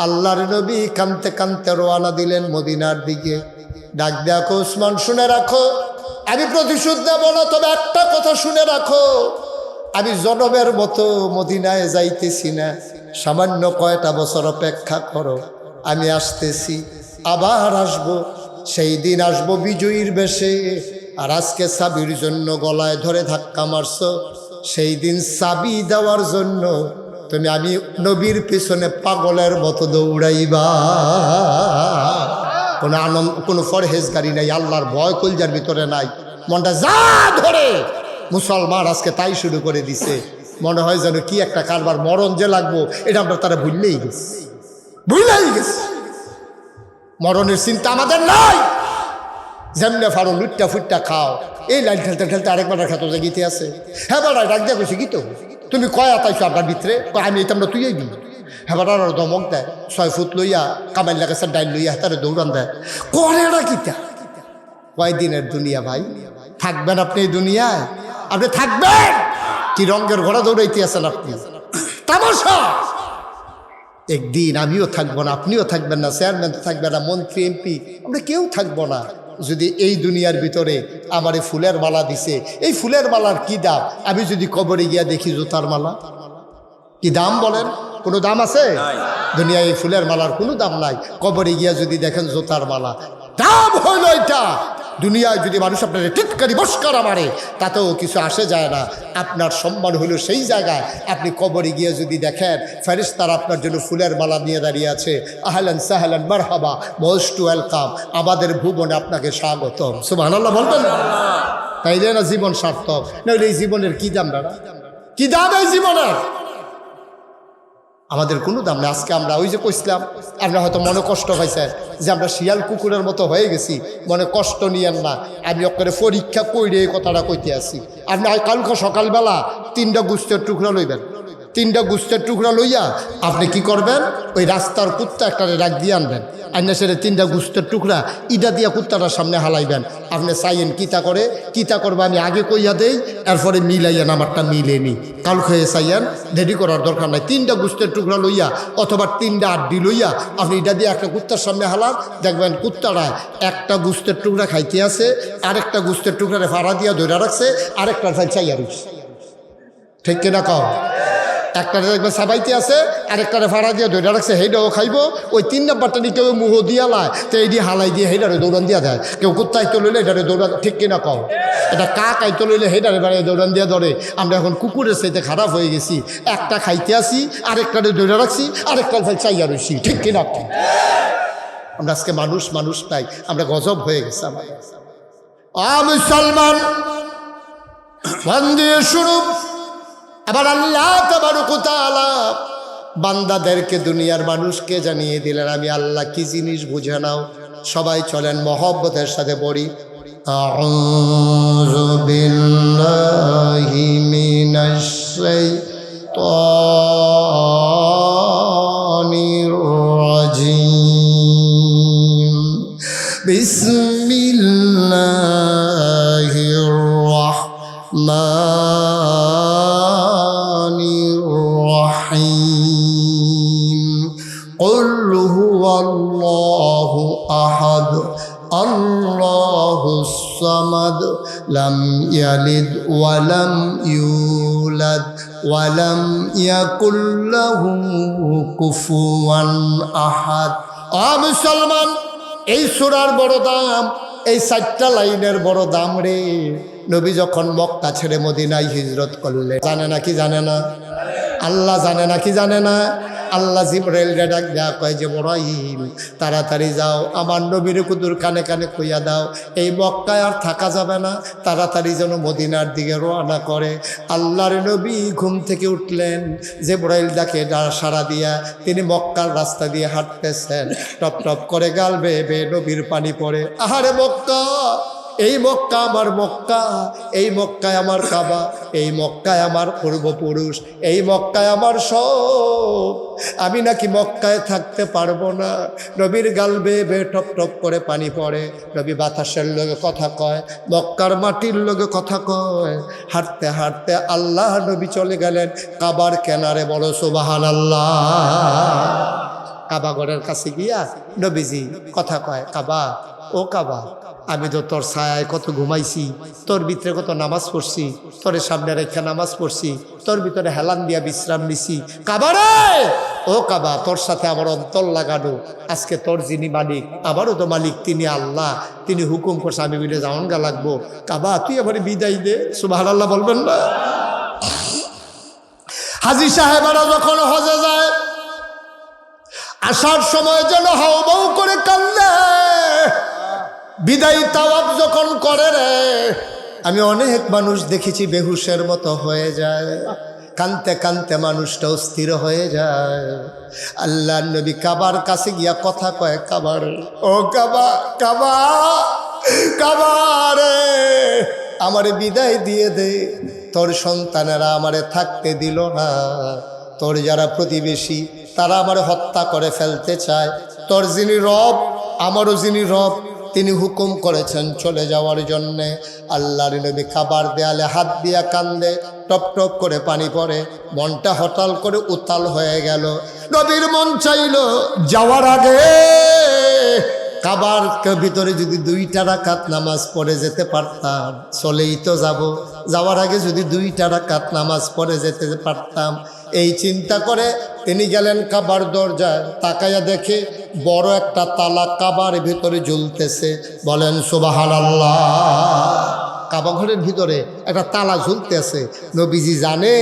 আল্লাহর নবী কানতে কানতে রওনা দিলেন মদিনার দিকে। ডাক দেখো ওসমান, শুনে রাখো, আমি প্রতিশোধ নেব না, তবে একটা কথা শুনে রাখো, আমি জনমের মতো মদিনায় যাইতেছি না, সামান্য কয়টা বছর অপেক্ষা করো, আমি আসতেছি, আবার আসবো, সেই দিন আসবো বিজয়ীর বেশে। আর আজকে চাবির জন্য গলায় ধরে ধাক্কা মারছো, সেই দিন চাবি দেওয়ার জন্য তুমি আমি নবীর পিছনে পাগলের মতো দৌড়াইবা। কোনো আনন্দ, কোনো পরহেজগারি নাই, আল্লাহর ভয় কলজার ভিতরে নাই, মনটা যা ধরে মুসলমান আজকে তাই শুরু করে দিছে। মনে হয় যেন কি একটা কারবার, মরণ যে লাগবো এটা আমরা তারা ভুললেই গেছি। মরণের চিন্তা আমাদের নাই, যেমনে ফারো লুটটা ফুটটা খাও। এই লাইন ঠেলতে ঠেলতে আরেকবার খাতো যে গীতে আছে, হ্যাঁ বাড়াই ডাক দিয়ে কইছি গীত, তুমি কয়া তাইছো আপনার ভিতরে, আমি এটা আমরা তুই আইবি। হ্যাঁ বাড়ার দমক দেয়, 6 ফুট লইয়া কামাইল লাগাছে ডাইল লইয়া তারে দৌড়ান দেয়, করে না গীতা। কয়দিনের দুনিয়া ভাই, থাকবেন আপনি এই দুনিয়ায়? আপনি থাকবেন কি রঙের ঘোড়া দৌড়াইতে আছেন আপনি? তামাশা। একদিন আমিও থাকবো না, আপনিও থাকবেন না, চেয়ারম্যান থাকবে না, মন্ত্রী এমপি আমরা কেউ থাকবো না। যদি এই দুনিয়ার ভিতরে আমার এই ফুলের মালা দিছে, এই ফুলের মালার কি দাম? আমি যদি কবরে গিয়া দেখি জুতার মালা, কি দাম বলেন? কোনো দাম আছে? দুনিয়ায় এই ফুলের মালার কোনো দাম নাই। কবরে গিয়া যদি দেখেন জুতার মালা, দাম হইল এটা। দুনিয়ায় যদি মানুষ আপনার টিটকারি বস্কারা মারে, তাতেও কিছু আসে যায় না। আপনার সম্মান হইল সেই জায়গায় আপনি কবরে গিয়ে যদি দেখেন ফেরেশতারা আপনার জন্য ফুলের মালা নিয়ে দাঁড়িয়ে আছে, আহলান সাহলান মারহাবা, মোস্ট ওয়েলকাম, আমাদের ভুবনে আপনাকে স্বাগতম। সুবহানাল্লাহ বলবেন না? তাইলে না জীবন সার্থক, নইলে এই জীবনের কি দাম? দাঁড়া কি দাম এই জীবনের? আমাদের কোনো দাম নেই। আজকে আমরা ওই যে কইছিলাম, আমরা হয়তো মনে কষ্ট পাইছেন যে আমরা শিয়াল কুকুরের মতো হয়ে গেছি, মনে কষ্ট নিয়েন না। আমি ওকে পরীক্ষা কইরে এই কথাটা কইতে আসি। আপনি কালকে সকালবেলা 3টা গুস্তের টুকরা লইবেন, 3টা গুস্তের টুকরা লইয়া আপনি কি করবেন, ওই রাস্তার কুত্তা একটা রাখ দিয়ে আনবেন, আইনা সেরে 3টা গুস্তের টুকরা ইটা দিয়া কুত্তাটার সামনে হালাইবেন। আপনি চাইয়েন কিতা করে, কিতা করবে আমি আগে কইয়া দেই, এরপরে মিলাইয়েন, আমারটা মিলে নি। কাল খেয়ে চাইয়েন, রেডি করার দরকার নাই। 3টা গুস্তের টুকরা লইয়া অথবা 3টা আড্ডি লইয়া আপনি এটা দিয়ে একটা কুত্তার সামনে হালান, দেখবেন কুত্তাটা একটা গুস্তের টুকরা খাইতে আছে, আরেকটা গুস্তের টুকরারে ফাড়া দিয়া ধরে রাখছে, আরেকটার ফাই চাইয়া রয়েছে। ঠিক কিনা কও? একটারে দেখবেন সাবাইতে আছে, আরেকটারে ফাড়া দিয়ে ধরে রাখছে, হেইটাও খাইব। ওই 3 নাম্বারটা নিয়ে কেউ মুহ দিয়া লায়, তো এই দিয়ে হালাই দিয়ে হেইটারে দৌড়ান দিয়া দেয়। কেউ কুত্তা আইতে লইলে এটারে দৌড়ান, ঠিক কিনা কও? এটা কাক আইতে লইলে হেইটারে বাড়িয়ে দৌড়ান দিয়া ধরে। আমরা এখন কুকুরের চাইতে খারাপ হয়ে গেছি, একটা খাইতে আসি, আরেকটারে ধরে রাখছি, আরেকটার ফাই চাইয়া রইছি। ঠিক কিনা কও? আমরা আজকে মানুষ নাই, আমরা গজব হয়ে গেছে আমাদের। মুসলমান মন দিয়ে শুরু। আবার আল্লাহ তাবারক ওয়া তাআলা বান্দাদেরকে, দুনিয়ার মানুষকে জানিয়ে দিলেন আমি আল্লাহ কি জিনিস, বুঝে নাও। সবাই চলেন মহব্বতের সাথে পড়ি, আউযু বিল্লাহি মিনাশ শাইতানির রাজিম, বিসমিল্লাহির রাহমানির রহিম। কুল হুয়াল্লাহু আহাদ আল্লাহুস সামাদ লাম ইয়ালিদ ওয়া লাম ইউলাদ ওয়া লাম ইয়াকুল লাহু কুফুয়ান আহাদ। মুসলমান, এই সূরার বড় দাম, এই 4টা লাইনের বড় দাম রে। নবী যখন মক্কা ছেড়ে মদিনায় হিজরত করলেন, জানে না কি জানে না? আল্লাহ জানে না কি জানে না? আল্লাহ জিবরাইলকে ডাক দেয়া কয় যে ইব্রাহিম তাড়াতাড়ি যাও, আমার নবীর কুদুর কানে কানে কইয়া দাও এই মক্কায় আর থাকা যাবে না, তাড়াতাড়ি যেন মদিনার দিকে রওনা করে। আল্লাহর নবী ঘুম থেকে উঠলেন, জিবরাইল ডাকে সাড়া দিয়া তিনি মক্কার রাস্তা দিয়ে হাঁটতেছেন। টপ টপ করে গাল বেয়ে বেয়ে নবীর পানি পড়ে। আহারে মক্কা, এই মক্কা আমার মক্কা, এই মক্কায় আমার কাবা, এই মক্কায় আমার পূর্বপুরুষ, এই মক্কায় আমার সব, আমি নাকি মক্কায় থাকতে পারবো না। নবীর গাল বেয়ে বেয়ে টপ টপ করে পানি পড়ে। নবী বাতাসের লগে কথা কয়, মক্কার মাটির লগে কথা কয়। হাঁটতে হাঁটতে আল্লাহ নবী চলে গেলেন কাবার কেনারে। বলো সুবহানাল্লাহ। কাবা ঘরের কাছে গিয়া নবীজি কথা কয়, কাবা, ও কাবা, আমি তো তোর ছায়ায় কত ঘুমাইছি, তোর ভিতরে কত নামাজ পড়ছি, তোর সামনে রেখা নামাজ পড়ছি, তোর ভিতরে হেলান দিয়া বিশ্রাম নিছি। কাবা রে, ও কাবা, তোর সাথে আমার অন্তর লাগানো। আজকে তোর যিনি মালিক, আমারও তো মালিক, তিনি আল্লাহ, তিনি হুকুম করছে আমি বিলে যাওয়ান গা লাগবো। কাবা তুই আমার বিদায় দে। সুবহানাল্লাহ বলবেন না? হাজী সাহেবেরা যখন হজে যায়, আসার সময় যেন হাউমাউ করে কান্দে। বিদায়ী তাওয়াফ যখন করে রে, আমি অনেক মানুষ দেখেছি বেহুশের মতো হয়ে যায়, কানতে কানতে মানুষটা স্থির হয়ে যায়। আল্লাহ নবী কাবার কাছে গিয়া কথা কয়, কাবার, ও কাবা, কাবা, কাবা রে, আমারে বিদায় দিয়ে দে। তোর সন্তানেরা আমারে থাকতে দিল না, তোর যারা প্রতিবেশী তারা আমারে হত্যা করে ফেলতে চায়। তোর যিনি রব, আমারও যিনি রব, তিনি হুকুম করেছেন চলে যাওয়ার জন্যে। আল্লাহর নবী কাবার দেয়ালে হাত দিয়া কান্দে, টপ টপ করে পানি পড়ে, মনটা হঠাৎ করে উতাল হয়ে গেল। নবীর মন চাইল যাওয়ার আগে কাবার ভিতরে যদি 2টা রাকাত নামাজ পড়ে যেতে পারতাম, চলেই তো যাব, যাওয়ার আগে যদি 2টা রাকাত নামাজ পড়ে যেতে পারতাম। এই চিন্তা করে তিনি গেলেন কাবার দরজায়, তাকাইয়া দেখে বড় একটা তালা কাবার ভিতরে ঝুলতেছে। বলেন সুবহানাল্লাহ। কাবা ঘরের ভিতরে একটা তালা ঝুলতেছে। নবীজি জানে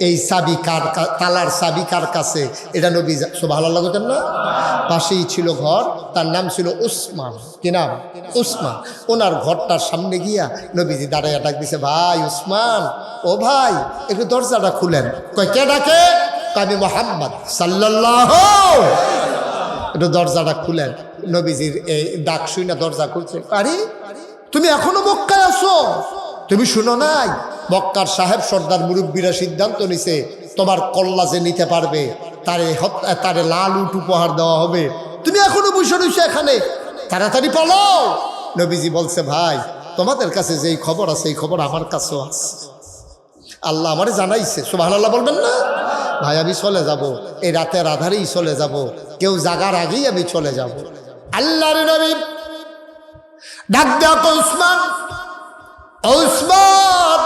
এই চাবি কার, তালার চাবি কার কাছে, এটা নবী। সুবহানাল্লাহ বলেন না? পাশেই ছিল ঘর, তার নাম ছিল উসমান। কি নাম? উসমান। ওনার ঘরটার সামনে গিয়া নবীজি দাঁড়াইয়া ডাক দিছে, ভাই উসমান, ও ভাই একটু দরজাটা খুলেন। কয় কে ডাকে? আমি মুহাম্মদ সাল্লাল্লাহু। একটু দরজাটা খুলেন। নবীজির এই ডাক শুনে দরজা খুলছে। আরে তুমি এখনো মক্কায় আছো? তুমি শুনো নাই মক্কার সাহেব সর্দার মুরব্বীরা সিদ্ধান্ত নিছে তোমার কল্লা যে নিতে পারবে তারে লাল উট উপহার দেওয়া হবে। তুমি এখনো বসে রয়েছো এখানে, তাড়াতাড়ি পালাও। নবীজি বলছে, ভাই তোমাদের কাছে যেই খবর আছে এই খবর আমার কাছেও আছে, আল্লাহ আমারে জানাইছে। সুবহানাল্লাহ বলবেন না? ভাই আমি চলে যাব, এই রাতের আধারেই চলে যাব, কেউ জাগার আগেই আমি চলে যাব। আল্লাহর নবী ডাক দেখো উসমান, উসমান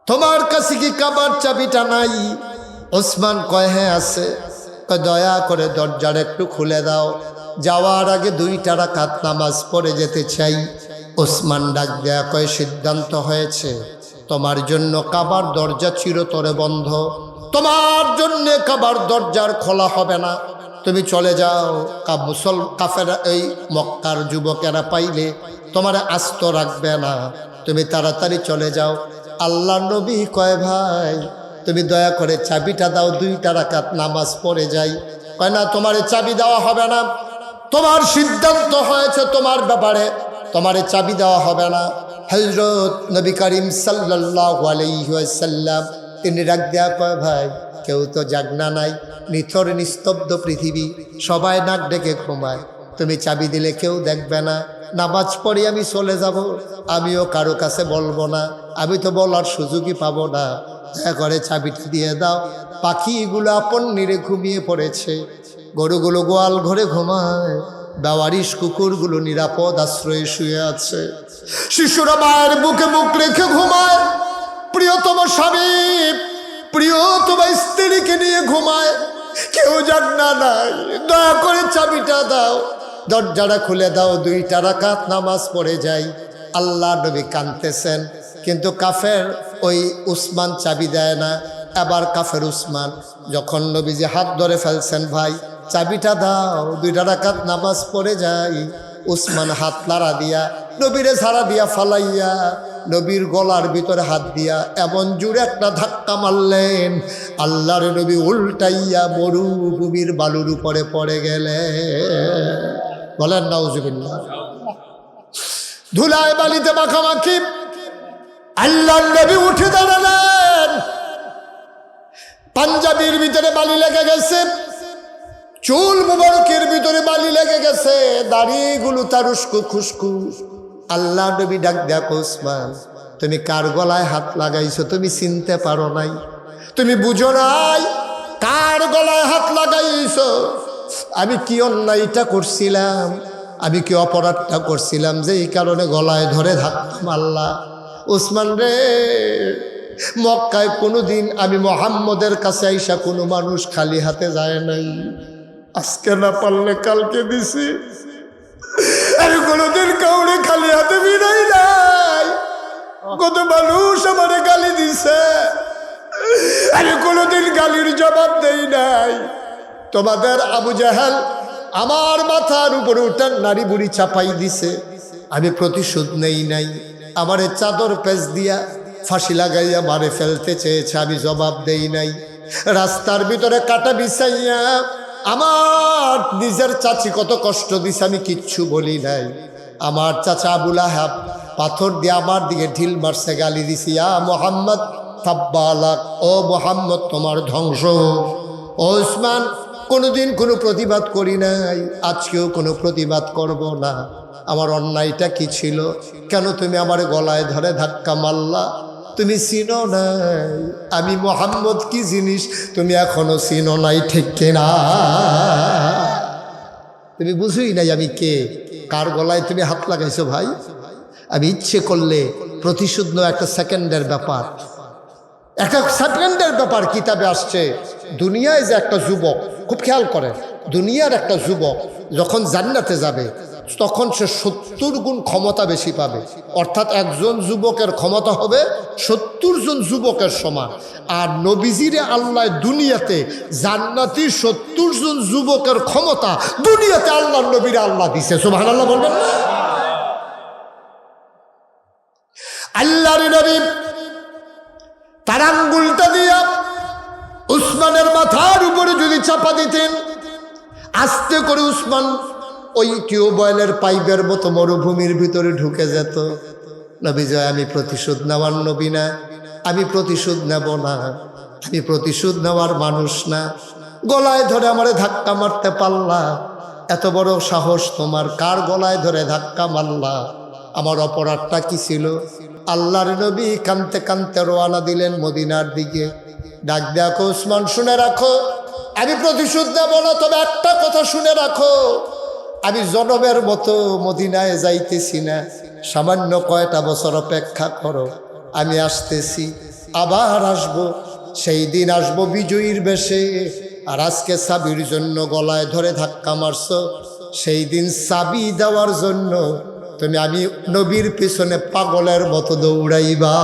তোমার কাছে কি কাবার চাবিটা নাই? উসমান কয় হ্যাঁ আছে। কয় দয়া করে দরজাটা একটু খুলে দাও, যাওয়ার আগে 2টা রাকাত নামাজ পড়ে যেতে চাই। উসমান ডাক দেয়া কয় সিদ্ধান্ত হয়েছে, তোমার জন্য কাবার দরজা চিরতরে বন্ধ, তোমার জন্য কাবার দরজার খোলা হবে না। তুমি চলে যাও। কাফেরা এই মক্কার যুবকেরা পাইলে তোমার আস্ত রাখবে না, তুমি তাড়াতাড়ি চলে যাও। আল্লাহ নবী কয় ভাই তুমি দয়া করে চাবিটা দাও, 2টা রাকাত নামাজ পড়ে যাই। কয় না, তোমার চাবি দেওয়া হবে না, তোমার সিদ্ধান্ত হয়েছে তোমার ব্যাপারে, তোমার চাবি দেওয়া হবে না। হযরত নবী করিম সাল্লাল্লাহু আলাইহি ওয়াসাল্লাম তিনি ডাক দেয়া কয় ভাই কেউ তো জাগনা নাই, নিথর নিস্তব্ধ পৃথিবী, সবাই নাক ডেকে ঘুমায়, তুমি চাবি দিলে কেউ দেখবে না, নামাজ পড়ে আমি চলে যাব, আমিও কারো কাছে বলবো না, আমি তো বলার সুযোগই পাবো না, দয়া করে চাবিটা দিয়ে দাও। পাখিগুলো আপন নিরে ঘুমিয়ে পড়েছে, গরুগুলো গোয়াল ঘরে ঘুমায়, বেওয়ারিশ কুকুরগুলো নিরাপদ আশ্রয়ে শুয়ে আছে, শিশুরা মায়ের বুকে মুখ রেখে ঘুমায়, প্রিয়তম স্বামী প্রিয়তম স্ত্রীকে নিয়ে ঘুমায়, কেউ জাগনা নাই, দয়া করে চাবিটা দাও, দরজাটা খুলে দাও, 2টা রাকাত নামাজ পড়ে যাই। আল্লাহ নবী কাঁদতেছেন, কিন্তু কাফের ওই উসমান চাবি দেয় না। এবার কাফের উসমান যখন নবীজি হাত ধরে ফেলছেন, ভাই চাবিটা দাও, 2টা রাকাত নামাজ পড়ে যাই, উসমান হাত লাড়া দিয়া নবীরে ঝাড়া দিয়া ফালাইয়া নবীর গলার ভিতরে হাত দিয়া এমন জোরে একটা ধাক্কা মারলেন, আল্লাহর নবী উল্টাইয়া মরুভূমির বালুর উপরে পড়ে গেলে। বলেন নাউজুবিল্লাহ। ধুলায় বালিতে মাখামাখি আল্লাহর নবী উঠে দাঁড়ালেন, পাঞ্জাবির ভিতরে বালি লেগে গেছে, চুল মুবারকের ভিতরে বালি লেগে গেছে, দাড়িগুলো তার উস্কু খুস্কু। আল্লাহ নবী ডাক দেখো উসমান, তুমি কার গলায় হাত লাগাইছো তুমি চিনতে পারো নাই, তুমি বুঝো নাই কার গলায় হাত লাগাইছো? আমি কি অন্যায়টা করছিলাম? আমি কি অপরাধটা করছিলাম যে এই কারণে গলায় ধরে ধাক্কা মারলা? উসমান রে, মক্কায় কোনোদিন আমি মুহাম্মদের কাছে আইসা কোনো মানুষ খালি হাতে যায় নাই। আজকে না পারলে কালকে দিছি। আমি কোনোদিন কাউরে খালি হাতে বিদায় নাই। কত মানুষ আমারে গালি দিছে, আমি কোনোদিন গালির জবাব দেই নাই। তোমাদের আবু জাহেল আমার মাথার উপরে উঠান নারী বুড়ি চাপাই দিছে, আমি প্রতিশোধ নেই নাই। আমারে চাদর পেঁচ দিয়া ফাঁসি লাগাইয়া মারে ফেলতে চেয়েছে, আমি জবাব দেই নাই। রাস্তার ভিতরে কাটা বিছাইয়া আমার নিজের চাচি কত কষ্ট দিছে, আমি কিচ্ছু বলি নাই। আমার চাচা আবু লাহাব পাথর দিয়ে আমার দিকে ঢিল মারছে, গালি দিছি, ইয়া মুহাম্মদ তাব্বালাক, ও মুহাম্মদ তোমার ধ্বংস। ও উসমান, কোনোদিন কোনো প্রতিবাদ করি নাই, আজকেও কোনো প্রতিবাদ করব না। আমার অন্যায়টা কি ছিল? কেন তুমি আমার গলায় ধরে ধাক্কা মারলা? তুমি চিনো নাই আমি মুহাম্মদ কি জিনিস, তুমি এখনো চিনো নাই, ঠিক কিনা? তুমি বুঝুই নাই আমি কে, কার গলায় তুমি হাত লাগাইছো ভাই। আমি ইচ্ছে করলে প্রতিশোধ নেওয়া একটা সেকেন্ডের ব্যাপার, একটা সেকেন্ডের ব্যাপার। কিতাবে আসছে দুনিয়ায় যে একটা যুবক, খুব খেয়াল করে, দুনিয়ার একটা যুবক যখন জান্নাতে যাবে তখন সে 70 গুণ ক্ষমতা বেশি পাবে। অর্থাৎ একজন যুবকের ক্ষমতা হবে 70 জন যুবকের সমান। আর নবীজিরে আল্লাহ দুনিয়াতে জান্নাতি 70 জন যুবকের ক্ষমতা দুনিয়াতে আল্লাহ নবীরে আল্লাহ দিছে। সুবহানাল্লাহ বলবেন না? আল্লাহর নবী তার আঙ্গুলটা দিয়া উসমানের মাথার উপরে যদি চাপা দিতেন, আস্তে করে উসমান ওই টিউবওয়েলের পাইপের মতো মরুভূমির ভিতরে ঢুকে যেত। নবী জয়, আমি প্রতিশোধ নেওয়ার নবী না, আমি প্রতিশোধ নেব না, আমি প্রতিশোধ নেওয়ার মানুষ না। গলায় ধরে আমারে ধাক্কা মারতে পারলা? এত বড় সাহস তোমার, কার গলায় ধরে ধাক্কা মারলা? আমার অপরাধটা কি ছিল? আল্লাহর নবী কানতে কানতে রওনা দিলেন মদিনার দিকে। ডাক দেখো, উসমান শুনে রাখো, আমি প্রতিশোধ নেব না, তবে একটা কথা শুনে রাখো, আমি জনমের মতো মদিনায় যাইতেছি না, সামান্য কয়টা বছর অপেক্ষা করো, আমি আসতেছি, আবার আসব, সেই দিন আসবো বিজয়ীর বেশে। আর আজকে চাবির জন্য গলায় ধরে ধাক্কা মারছো, সেই দিন চাবি দেওয়ার জন্য তুমি আমি নবীর পিছনে পাগলের মতো দৌড়াইবা।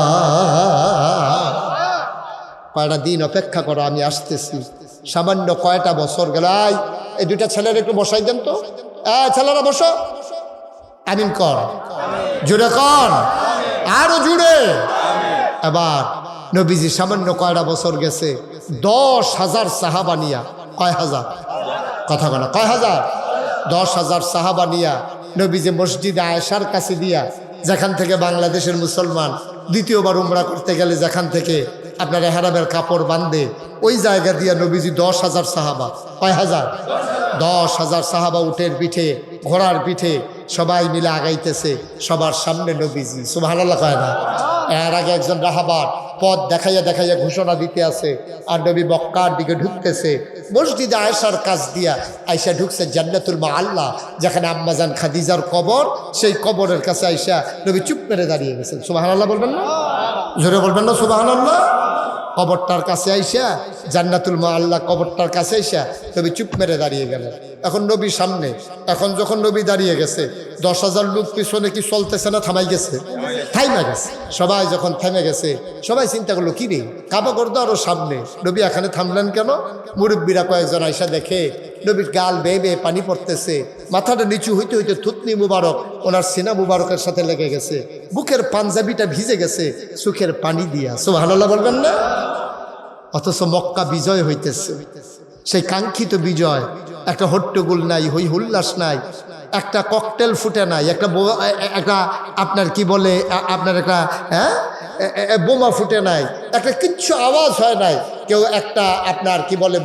কয়টা দিন অপেক্ষা করো, আমি আসতেছি, সামান্য কয়টা বছর গেল। এই দুইটা ছেলের একটু বসাই দেন তো, ছেলেরা বসো, আমিন কর, জুড়ে কর, আরো জুড়ে। এবার নবীজি সামান্য কয়টা বছর গেছে, 10,000 সাহাবা নিয়া, কয় হাজার, কথা বলা, কয় হাজার, 10,000 সাহাবা নিয়া নবীজি মসজিদে আয়েশার কাছে দিয়া, যেখান থেকে বাংলাদেশের মুসলমান দ্বিতীয়বার উমরা করতে গেলে যেখান থেকে আপনার এহরামের কাপড় বাঁধে, ওই জায়গা দিয়া নবীজি 10,000 সাহাবা, কয় হাজার, 10,000 সাহাবা উটের পিঠে, ঘোড়ার পিঠে সবাই মিলে আগাইতেছে, সবার সামনে নবীজি। সুবহানাল্লাহ কয় না? এর আগে একজন রাহাবার পথ দেখাইয়া দেখাইয়া ঘোষণা দিতে আছে, আর নবী মক্কার দিকে ঢুকতেছে। মসজিদে আয়েশার কাছ দিয়া আয়েশা ঢুকছে জান্নাতুল মাআল্লা, যেখানে আম্মাজান খাদিজার কবর, সেই কবরের কাছে আয়েশা নবী চুপ মেরে দাঁড়িয়ে গেছেন। সুবহানাল্লাহ বলবেন না? জোরে বলবেন না সুবহানাল্লাহ? কবরটার কাছে আইসা, জান্নাতুল মাআল্লা কবরটার কাছে আইসা নবী চুপ মেরে দাঁড়িয়ে গেলেন। এখন নবী সামনে, এখন যখন নবী দাঁড়িয়ে গেছে, 10,000 লোক পিছনে কি চলতেছে না থামাই গেছে? থাইমা গেছে। সবাই যখন থেমে গেছে, সবাই চিন্তা করলো কি রে, কাবা করতো আরো সামনে, নবী এখানে থামলেন কেন? মুরব্বীরা কয়েকজন আইসা দেখে নবীর গাল বেয়ে বেয়ে পানি পড়তেছে, মাথাটা নিচু হইতে হইতে থুতনি মুবারক ওনার সিনা মুবারকের সাথে লেগে গেছে, বুকের পাঞ্জাবিটা ভিজে গেছে চোখের পানি দিয়া। সুবহানাল্লাহ বলবেন না? অথচ মক্কা বিজয় হইতেছে, সেই কাঙ্ক্ষিত বিজয়। একটা হট্টগোল নাই, হই হুল্লাস নাই, একটা ককটেল ফুটে নাই, একটা আপনার কি বলে আপনার একটা বোমা ফুটে নাই, একটা কিচ্ছু আওয়াজ হয় নাই, কেউ একটা আপনার কি বলে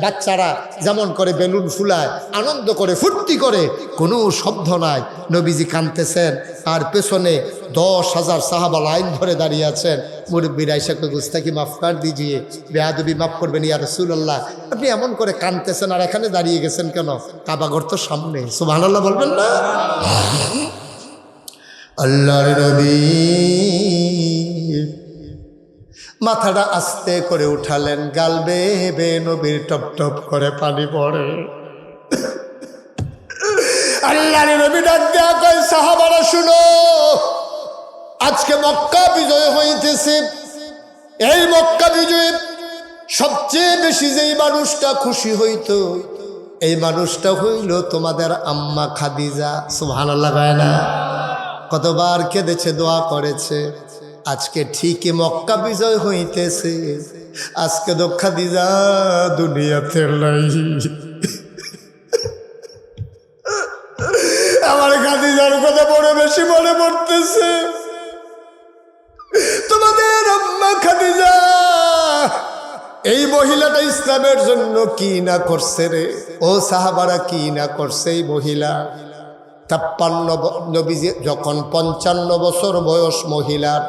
বাচ্চারা যেমন করে বেলুন ফুলায় আনন্দ করে ফুর্তি করে, কোনো শব্দ নাই। নবীজি কাঁদতেছেন আর পেছনে 10,000 সাহাবা লাইন ধরে দাঁড়িয়ে আছেন। মুরব্বীরা এসে গুস্তাকি মাফ কর দিজিয়ে, বেয়াদবি মাফ করবেন ইয়া রাসূলুল্লাহ, আপনি এমন করে কাঁদতেছেন আর এখানে দাঁড়িয়ে গেছেন কেন? কাবাঘর তো সামনে, সুবহানাল্লাহ বলবেন না? আল্লাহর নবী মাথাটা আস্তে করে উঠালেন, গাল বেয়ে বেয়ে নবীর টপ টপ করে পানি পড়ে। আল্লাহর নবী ডাক দেয়া কয়, সাহাবারা শুনো, আজকে মক্কা বিজয় হইতেছে। এই মক্কা বিজয়ে সবচেয়ে বেশি যেই মানুষটা খুশি হইতো, এই মানুষটা হইল তোমাদের আম্মা খাদিজা। সুবহানাল্লাহ গায় না? কতবার কেঁদেছে, দোয়া করেছে। আজকে ঠিকই মক্কা বিজয় হইতেছে, আজকে তো খাদিজা দুনিয়াতে নাই। আমার খাদিজার কথা বড় বেশি মনে পড়তেছে। তোমাদের আম্মা খাদিজা, এই মহিলাটা ইসলামের জন্য কি না করছে রে। ও সাহাবারা, কি না করছে এই মহিলা। 53 নবীজি যখন 55 বছর বয়স মহিলার,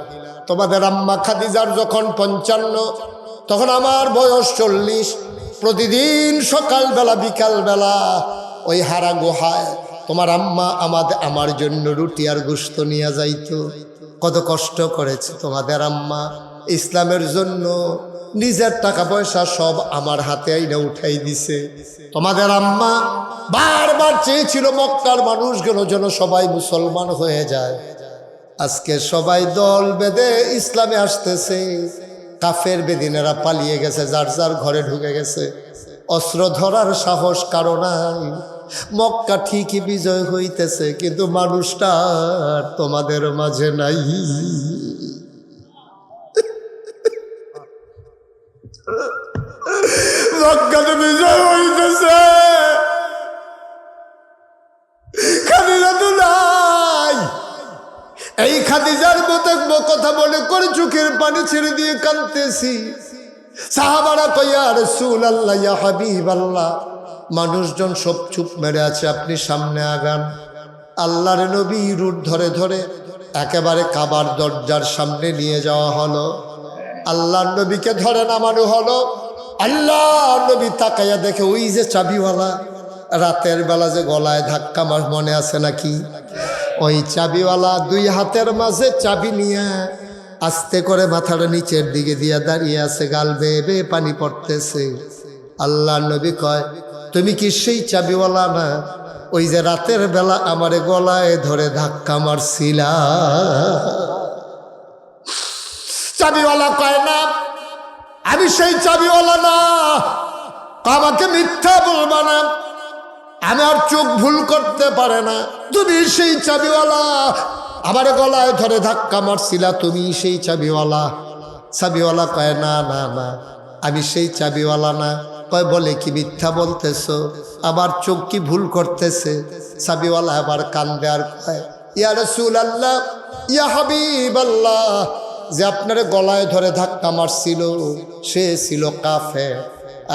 তোমাদের আম্মা খাদিজার যখন 55, তখন আমার বয়স 40। প্রতিদিন সকালবেলা বিকালবেলা ওই হারা গুহায় তোমার আম্মা আমার জন্য রুটি আর গোশত নিয়ে যাইতো। কত কষ্ট করেছে তোমাদের আম্মা ইসলামের জন্য, নিজের টাকা পয়সা সব আমার হাতে আইনা উঠাই দিছে। তোমাদের আম্মা বারবার চেয়েছিল মক্কার মানুষগুলো যেন সবাই মুসলমান হয়ে যায়। আজকে সবাই দল বেঁধে ইসলামে আসতেছে, কাফের বেদিনেরা পালিয়ে গেছে, যার যার ঘরে ঢুকে গেছে। অস্ত্র ধরার সাহস কারো নাই। মক্কা ঠিকই বিজয় হইতেছে, কিন্তু মানুষটা তোমাদের মাঝে নাই। মক্কাতে বিজয় হইতেছে, খাদিজা তো নাই। এই খাদিজার মতো কথা মনে করে চোখের পানি ছেড়ে দিয়ে কাঁদতেছি। সাহাবারা কয়, ইয়া রাসূলুল্লাহ, ইয়া হাবিবাল্লাহ, মানুষজন সব চুপ মেরে আছে, আপনি সামনে আগান। আল্লাহর নবী রুট ধরে ধরে একেবারে কাবার দরজার সামনে নিয়ে যাওয়া হলো। আল্লাহর নবীকে ধরে নামানো হলো। আল্লাহর নবী তাকাইয়া দেখে ওই যে চাবিওয়ালা, রাতের বেলা যে গলায় ধাক্কা মার, মনে আছে নাকি? ওই চাবিওয়ালা 2 হাতের মাঝে চাবি নিয়ে আস্তে করে মাথাটা নিচের দিকে দিয়ে দাঁড়িয়ে আছে, গাল বেয়ে বেয়ে পানি পড়তেছে। আল্লাহর নবী কয়, তুমি কি সেই চাবিওয়ালা না, ওই যে রাতের বেলা আমারে গলায় ধরে ধাক্কা মারছিলা? চাবিওয়ালা কয়, না, আমি সেই চাবিওয়ালা না। আমাকে মিথ্যা বলবা না, আমি আর চোখ ভুল করতে পারে না। তুমি সেই চাবিওয়ালা, আমার গলায় ধরে ধাক্কা মারছিলা, তুমি সেই চাবিওয়ালা। চাবিওয়ালা কয়, না না না, আমি সেই চাবিওয়ালা না। কয়, বলে কি মিথ্যা বলতেছো? আবার চোখ কি ভুল করতেছে? চাবিওয়ালা আবার কান্দে আর কয়, ইয়া রাসূলুল্লাহ, ইয়া হাবিবাল্লাহ, যে আপনার গলায় ধরে ধাক্কা মারছিল সে ছিল কাফের,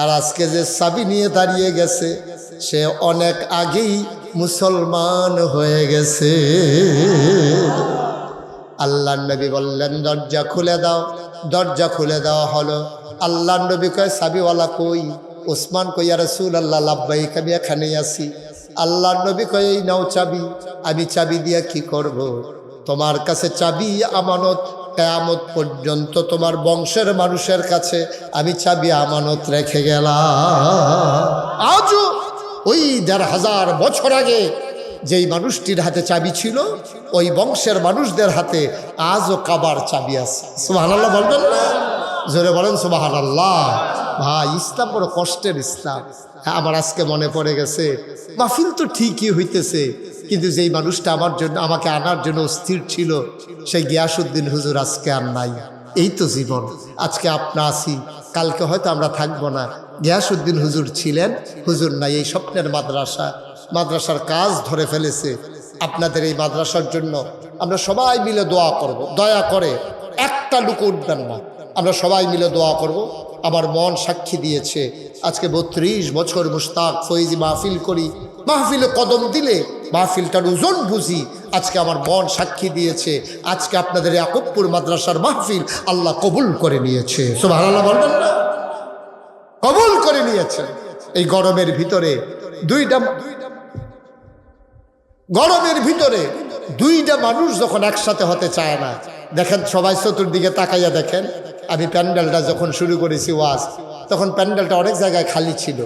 আর আজকে যে চাবি নিয়ে দাঁড়িয়ে গেছে সে অনেক আগেই মুসলমান হয়ে গেছে। আল্লাহর নবী বললেন, দরজা খুলে দাও। দরজা খুলে দেওয়া হলো। আল্লাহর নবী কয়, চাবিওয়ালা কই? ওসমান কই, ইয়া রাসূলুল্লাহ, লাব্বাইক, আমি এখানেই আছি। আল্লাহর নবী কয়, এই নাও চাবি। আমি চাবি দিয়া কি করব? তোমার কাছে চাবি আমানত, কিয়ামত পর্যন্ত তোমার বংশের মানুষের কাছে আমি চাবি আমানত রেখে গেলাম। আজও ওই ১৫০০ বছর আগে যেই মানুষটির হাতে চাবি ছিল, ওই বংশের মানুষদের হাতে আজও কাবার চাবি আছে। সুবহানাল্লাহ বলবেন না? জোরে বলেন সুবহানাল্লাহ। ভাই, ইসলাম বড় কষ্টের ইসলাম। হ্যাঁ, আমার আজকে মনে পড়ে গেছে, মাহফিল তো ঠিকই হইতেছে, কিন্তু যেই মানুষটা আমাকে আনার জন্য স্থির ছিল, সেই গিয়াসউদ্দিন হুজুর আজকে আর নাই। এই তো জীবন। আজকে আপনার আছি, কালকে হয়তো আমরা থাকবো না। গিয়াসউদ্দিন হুজুর ছিলেন, হুজুর নাই। এই স্বপ্নের মাদ্রাসার কাজ ধরে ফেলেছে। আপনাদের এই মাদ্রাসার জন্য আমরা সবাই মিলে দোয়া করব। দয়া করে একটা লোক উঠবেন না, আমরা সবাই মিলে দোয়া করব। আমার মন সাক্ষী দিয়েছে। আজকে 32 বছর মুশতাক ফৈজি মাহফিল করি, মাহফিলে কদম দিলে মাহফিলটার ওজন বুঝি। আজকে আমার মন সাক্ষী দিয়েছে, আজকে আপনাদের ইয়াকুবপুর মাদ্রাসার মাহফিল আল্লাহ কবুল করে নিয়েছে। সুবহানাল্লাহ বলবেন না? কবুল করে নিয়েছে। এই গরমের ভিতরে দুইটা মানুষ যখন একসাথে হতে চায় না, দেখেন সবাই চতুর্দিকে তাকাইয়া দেখেন। আমি প্যান্ডেলটা যখন শুরু করেছি ওয়াজ, তখন প্যান্ডেলটা অনেক জায়গায় খালি ছিল।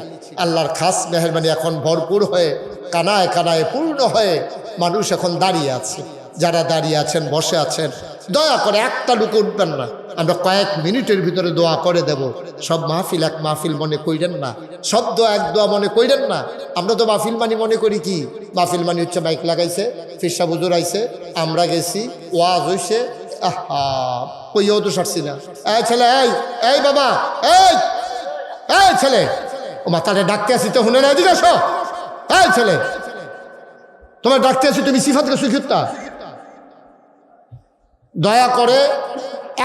আল্লাহর খাস মেহেরবানি এখন ভরপুর হয়ে কানায় কানায় পূর্ণ হয়ে মানুষ এখন দাঁড়িয়ে আছে। যারা দাঁড়িয়ে আছেন, বসে আছেন, দয়া করে একটা লোক উঠবেন না। আমরা কয়েক মিনিটের ভিতরে দোয়া করে দেব। সব মাহফিল এক মাহফিল মনে কইরেন না, সব দোয়া এক দোয়া মনে কইরেন না। আমরা তো মাহফিল মানি মনে করি কি, মাহফিল মানি হচ্ছে মাইক লাগাইছে, ফিরসা বুজুর আইছে, আমরা গেছি, ওয়াজ হইছে, আহা কইও তো সারছি না। এই ছেলে, এই বাবা, এই ছেলে, ও মাথাটা ডাকতে আসি তো শুনে না, এদিকে আসো। এই ছেলে, তোমার ডাকতে আসি, তুমি সিফাতকে সুখিতা। দয়া করে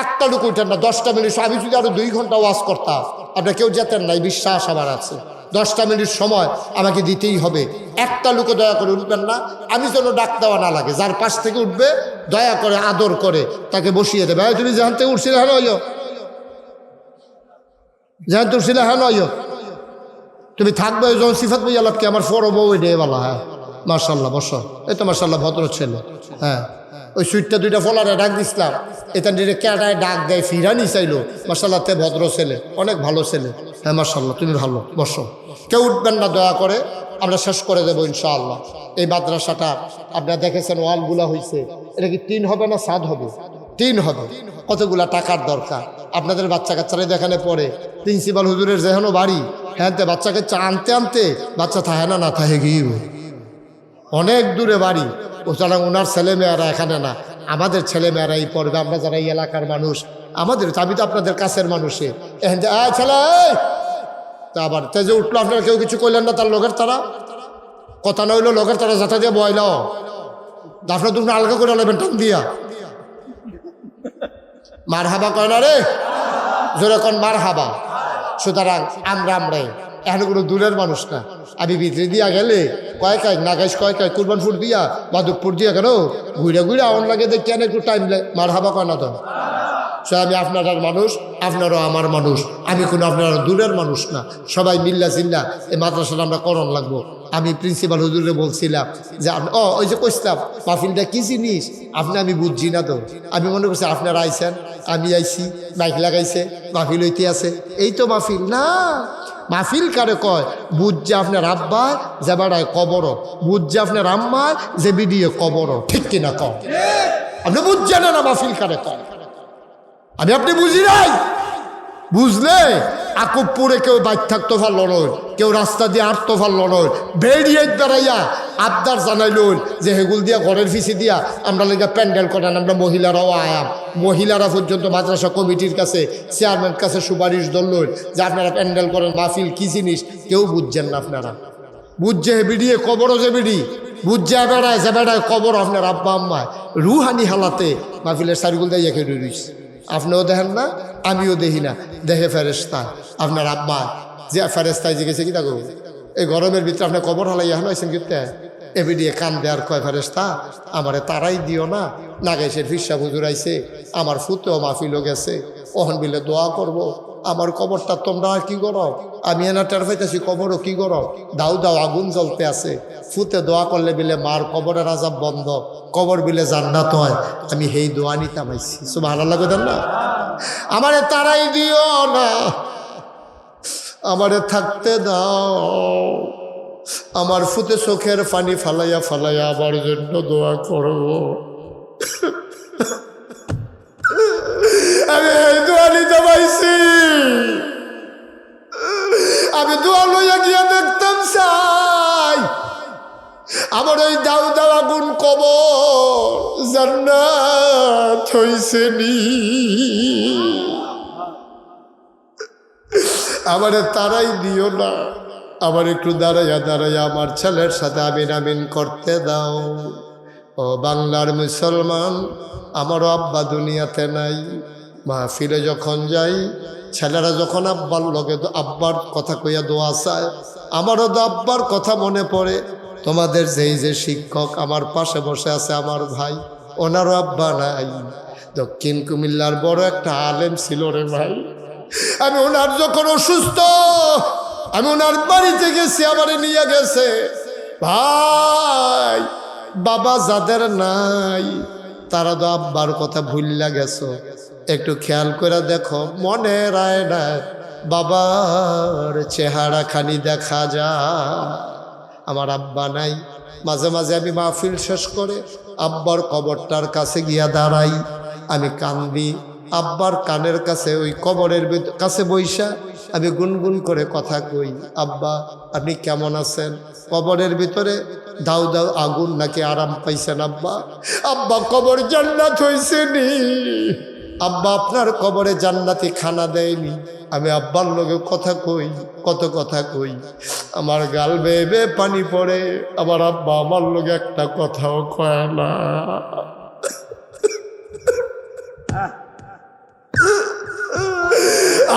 একটা লোক উঠেন না, 10টা মিনিট। আমি যদি আরো 2 ঘন্টা ওয়াজ করতাম, আপনার কেউ যেতেন না, এই বিশ্বাস আমার আছে। 10টা মিনিট সময় আমাকে দিতেই হবে। একটা লোকও দয়া করে উঠবেন না, আমি যেন ডাক দেওয়া না লাগে। যার পাশ থেকে উঠবে দয়া করে আদর করে তাকে বসিয়ে দেবে। তুমি যেখান থেকে উঠছিলে হ্যাঁ নয়, যেখান থেকে উঠছিলে হ্যাঁ নয়, তুমি থাকবে যখন সিফাত ভাই আল্লাহকে আমার ফরবো ওই ডে বলা। হ্যাঁ মার্শাল্লাহ, বসো। এই তো মার্শাল্লাহ ভদ্র ছেলে। হ্যাঁ, ওই সুইটটা 2টা ফলারে ডাক দিছিলাম, এটা নিয়ে ক্যাটায় ডাক দেয়, ফিরানি চাইলো। মার্শাল্লাহ তে ভদ্র ছেলে, অনেক ভালো ছেলে। হ্যাঁ মার্শাল্লাহ, তুমি ভালো, বসো। কেউ উঠবেন না দয়া করে, আমরা শেষ করে দেবো ইনশাআল্লাহ। এই মাদ্রাসাটা আপনারা দেখেছেন ওয়ালগুলা হয়েছে, এটা কি 3 হবে না 7 হবে? 3 হবে। কতগুলা টাকার দরকার। আপনাদের বাচ্চা কাচ্চারা এখানে পড়ে, প্রিন্সিপাল হুজুরের যেহেন বাড়ি, হ্যাঁ বাচ্চা কাচ্চা আনতে আনতে বাচ্চা থাহে না থাহে গিয়ে অনেক দূরে বাড়ি। সুতরাং ওনার ছেলেমেয়েরা এখানে না, আমাদের ছেলেমেয়েরাই পড়বে। আমরা যারা এই এলাকার মানুষ, আমাদের, আমি তো আপনাদের কাছের মানুষে এখান ছেলে তা আবার তেজে উঠলো, আপনারা কেউ কিছু করলেন না। তার লোকের তারা কথা না হইলো, লোকের তারা যাতা দিয়ে বয়লাও, আপনার তুমি আলগা করে নেবেন টান দিয়া। মার হাবা কয় না রে, জোরে কোন মার হাবা। সুতরাং আমরাই এখন কোনো দূরের মানুষ না। আমি ভিতরে দিয়া গেলে কয়েকাই নাগাইশ কয়েকাই কুরবানপুর দিয়া মাধবপুর দিয়া কেন ঘুরে ঘুরে আউন লাগে, দেখি কেন একটু টাইম লাগে। মার হাবা কয় না তো। সে আমি আপনার মানুষ, আপনারও আমার মানুষ। আমি কোনো আপনার দূরের মানুষ না। সবাই মিল্লা চিল্লা এই মাদ্রাসাটা আমরা করণ লাগবো। আমি প্রিন্সিপাল হুজুরে বলছিলাম যে ওই যে কইছিলাম মাহফিলটা কি জিনিস আমি বুঝছি না তো। আমি মনে করছি আপনারা আইছেন, আমি আইছি, মাইক লাগাইছে, মাহফিল হইতে আছে, এই তো মাহফিল না। মাহফিল কারে কয়? বুঝছে আপনার আব্বা যে বেড়ায় কবর, বুঝছে আপনার আম্মা যে বিডিয়ে কবর। ঠিক কিনা কম? আপনি বুঝছেন না মাহফিল কারে কয়? আপনি বুঝি নাই? বুঝলে আকুবপুরে কেউ বাইক থাকতে পারল নয়, কেউ রাস্তা দিয়ে আটতে পারল নয়, বেরিয়ে বেড়াইয়া আবদার জানাইল যে হেগুল দিয়া ঘরের ফিসি দিয়া আমরা লেগে প্যান্ডেল করেন। আমরা মহিলারাও আয়াম, মহিলারা পর্যন্ত মাদ্রাসা কমিটির কাছে, চেয়ারম্যান কাছে সুপারিশ ধরল যে আপনারা প্যান্ডেল করেন। মাহফিল কি জিনিস কেউ বুঝছেন না। আপনারা বুঝছে বিডিয়ে কবরও যে বিডি, বুঝছে বেড়ায় যে বেড়ায় কবর আপনার আব্বা আম্মায় রুহানি হালাতে মাহফিলের সারিগুল দিয়ে একে রয়েছে। আপনিও দেখেন না, আমিও দেখি না। দেখে ফেরেশতা আপনার আব্বা যে ফেরেশতায় জিজ্ঞেসে কি দেখো এই গরমের ভিতরে আপনার কবর হালাইয়া হালাইছেন কিন্তু এবার দিয়ে কান দেয়ার কয় ফেরেশতা আমারে তারাই দিও না। নাগাইশের ফিরসা হুজুর আইছে, আমার ফুতেও মাহফিলও গেছে, ওহন বিলে দোয়া করব। আমার কবরটা তোমরা আর কি করো? আমি এনা টের পাইতেছি কবরও কি করো? দাও দাও আগুন জ্বলতে আছে। ফুতে দোয়া করলে বিলে মার কবরের আজাব বন্ধ, কবর বিলে জান্নাত হয়। আমি সেই দোয়া নিতাম আইছি। সুবহানাল্লাহ কইতেন না? আমারে তারাই দিও না, আমারে থাকতে দাও। আমার ফুতে চোখের পানি ফালাইয়া ফালাইয়া আমার জন্য দোয়া করবো। আমি এই দোয়া নিতে পাইছি। আমি দোয়া লইয়া গিয়া দেখতাম চাই আমার ওই দাও দাও আগুন কবর জান্নাত হইছে নি। আমারে তারাই দিও না, আবার একটু দাঁড়াইয়া দাঁড়াইয়া আমার ছেলের সাথে আমিন আমিন করতে দাও। ও বাংলার মুসলমান, আমারও আব্বা দুনিয়াতে নাই। মাহফিলে যখন যাই ছেলেরা যখন আব্বার লগে আব্বার কথা কইয়া দোয়া চায়, আমারও তো আব্বার কথা মনে পড়ে। তোমাদের যেই যে শিক্ষক আমার পাশে বসে আছে আমার ভাই, ওনারও আব্বা নাই। দক্ষিণ কুমিল্লার বড় একটা আলেম ছিল রে ভাই। আমি ওনার যখন অসুস্থ, আমি ওনার বাড়িতে গেছি, আমারে নিয়ে গেছে। ভাই বাবা যাদের নাই তারা তো আব্বার কথা ভুললা গেছো, একটু খেয়াল করে দেখো, মনে রায় না বাবার চেহারা খানি দেখা যায়। আমার আব্বা নাই। মাঝে মাঝে আমি মাহফিল শেষ করে আব্বার কবরটার কাছে গিয়া দাঁড়াই, আমি কান্দি। আব্বার কানের কাছে ওই কবরের কাছে বইসা আমি গুনগুন করে কথা কই, আব্বা আপনি কেমন আছেন? কবরের ভিতরে দাউ দাউ আগুন নাকি আরাম পাইছেন আব্বা? আব্বা কবর জান্নাত হয়েছে নি? আব্বা আপনার কবরে জান্নাতি খানা দেয়নি? আমি আব্বার লগে কথা কই, কত কথা কই, আমার গাল বেয়ে বেয়ে পানি পড়ে। আমার আব্বা আমার লগে একটা কথাও কয় না।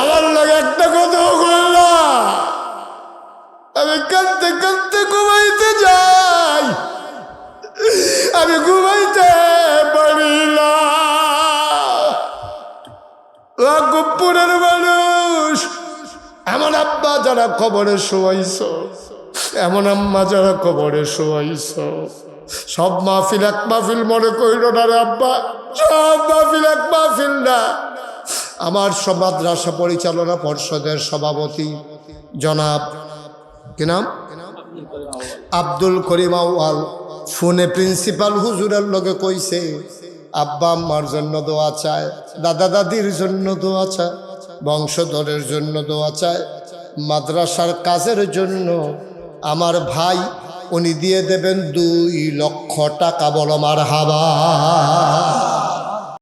আমার লগে একটা কথাও কয় না। আমি কাঁদতে কাঁদতে ঘুমাইতে যাই, আমি ঘুমাইতে পারি না। গোপুরের মানুষ, এমন আব্বা যারা কবরে শোয়াইছ, এমন আম্মা যারা কবরে শোয়াইছ, সব মাহফিল এক মাহফিল মনে কইল না রে আব্বা, সব মাহফিল এক মাহফিল না। আমার মাদ্রাসা পরিচালনা পর্ষদের সভাপতি জনাব কি নাম, আব্দুল করিম আউয়াল, ফোনে প্রিন্সিপাল হুজুরের লগে কইছে আব্বা আম্মার জন্য দোয়া চায়, দাদা দাদির জন্য দোয়া চায়, বংশধরের জন্য দোয়া চায়, মাদ্রাসার কাজের জন্য। আমার ভাই উনি দিয়ে দেবেন 2 লক্ষ টাকা। বলো মারহাবা।